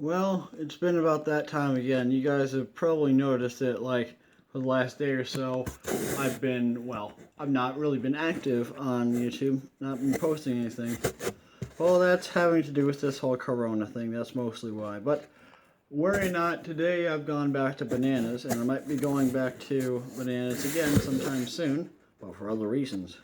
Well, it's been about that time again. You guys have probably noticed it, like, for the last day or so. I've not really been active on YouTube, not been posting anything. Well, that's having to do with this whole Corona thing. That's mostly why. But worry not, today I've gone back to bananas, and I might be going back to bananas again sometime soon, but for other reasons.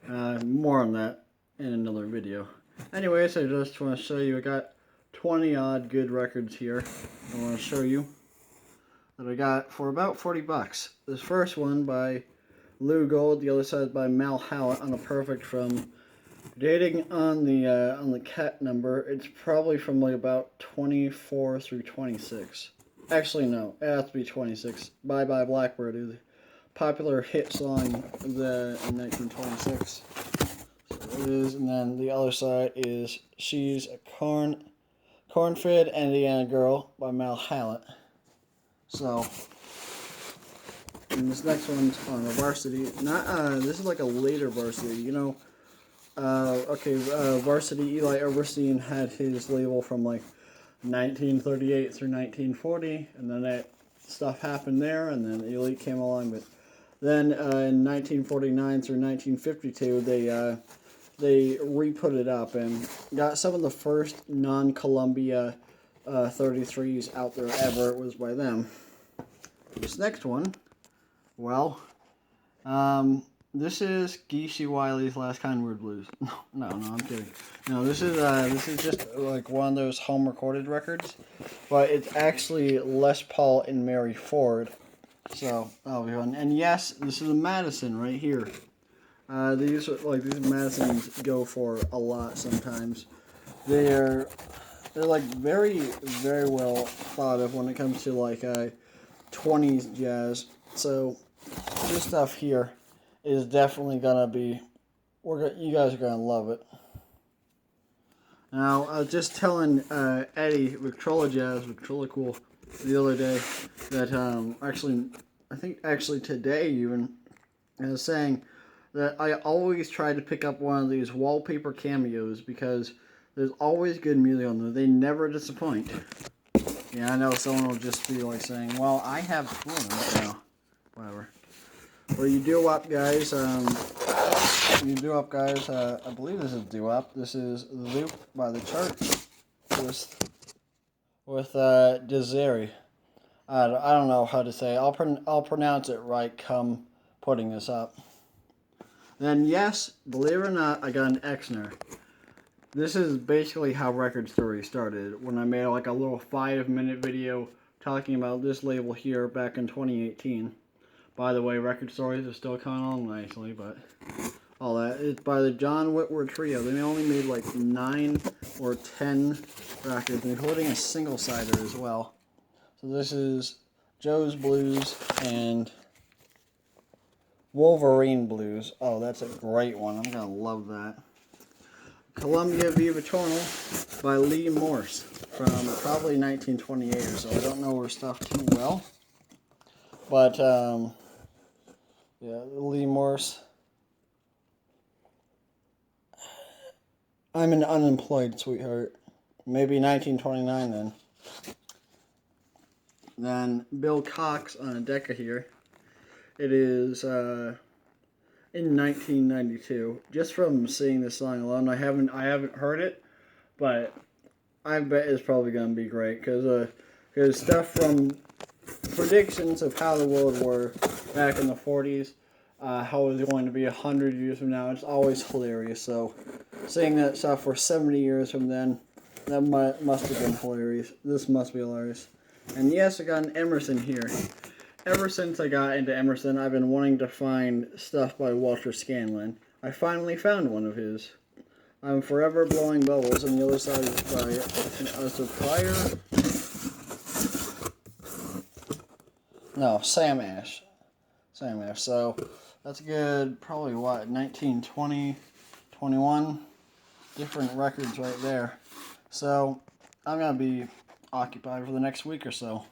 More on that in another video. Anyways, I just want to show you I got 20 odd good records here. I want to show you that I got for about 40 bucks. This first one by Lou Gold, the other side by Mal Hallett on a perfect from dating on the cat number. It's probably from like about 24 through 26. Actually, no, it has to be 26. Bye Bye Blackbird, the popular hit song in 1926. So it is, and then the other side is She's a Corn-Fed Indiana Girl by Mal Hallett. So, and this next one's on a varsity. Not this is like a later varsity. Varsity Eli Overstein had his label from like 1938 through 1940, and then that stuff happened there, and then Elite came along. But then in 1949 through 1952, they re-put it up and got some of the first non-Columbia 33s out there ever. It was by them. This next one, well, this is Geeshy Wiley's Last Kind Word Blues. No, I'm kidding. No, this is just like one of those home recorded records, but it's actually Les Paul and Mary Ford. So that'll be fun. And yes, this is a Madison right here. These Madisons go for a lot sometimes. They're like very very well thought of when it comes to like 20s jazz. So this stuff here is definitely gonna be. You guys are gonna love it. Now I was just telling Eddie Victrola Jazz, Victrola Cool, the other day that I think actually today even, I was saying that I always try to pick up one of these wallpaper cameos because there's always good music on them. They never disappoint. Yeah, I know someone will just be like saying, "Well, I have two of them." No, whatever. Well, you do up, guys. I believe this is doo up. This is Loop by the Church with Desiree. I don't know how to say it. I'll pronounce it right come putting this up. Then yes, believe it or not, I got an Exner. This is basically how Record Story started. When I made like a little 5-minute video talking about this label here back in 2018. By the way, Record Stories are still coming along nicely, but all that. It's by the John Whitworth Trio. They only made like 9 or 10 records, including a single-sider as well. So this is Joe's Blues and Wolverine Blues. Oh, that's a great one. I'm going to love that. Columbia Viva Tonal by Lee Morse from probably 1928 or so. I don't know her stuff too well. But, yeah, Lee Morse. I'm an unemployed sweetheart. Maybe 1929 then. Then Bill Cox on a Decca here. It is in 1992. Just from seeing this song alone, I haven't heard it, but I bet it's probably gonna be great because stuff from predictions of how the world were back in the 40s, how it was going to be 100 years from now. It's always hilarious. So seeing that stuff for 70 years from then, that must have been hilarious. This must be hilarious. And yes, I got an Emerson here. Ever since I got into Emerson, I've been wanting to find stuff by Walter Scanlon. I finally found one of his. I'm Forever Blowing Bubbles, and the other side is by Pryor. No, Sam Ash. So that's good. Probably what 1920, 21 different records right there. So I'm gonna be occupied for the next week or so.